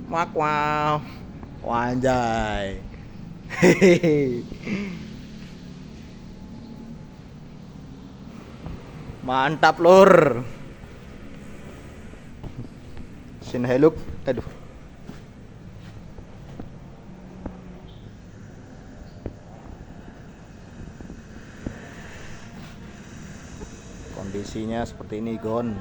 Mak wow. Wanjay. Hehehe. Mantap lur. Sini heluk. Aduh. Kondisinya seperti ini, Gon.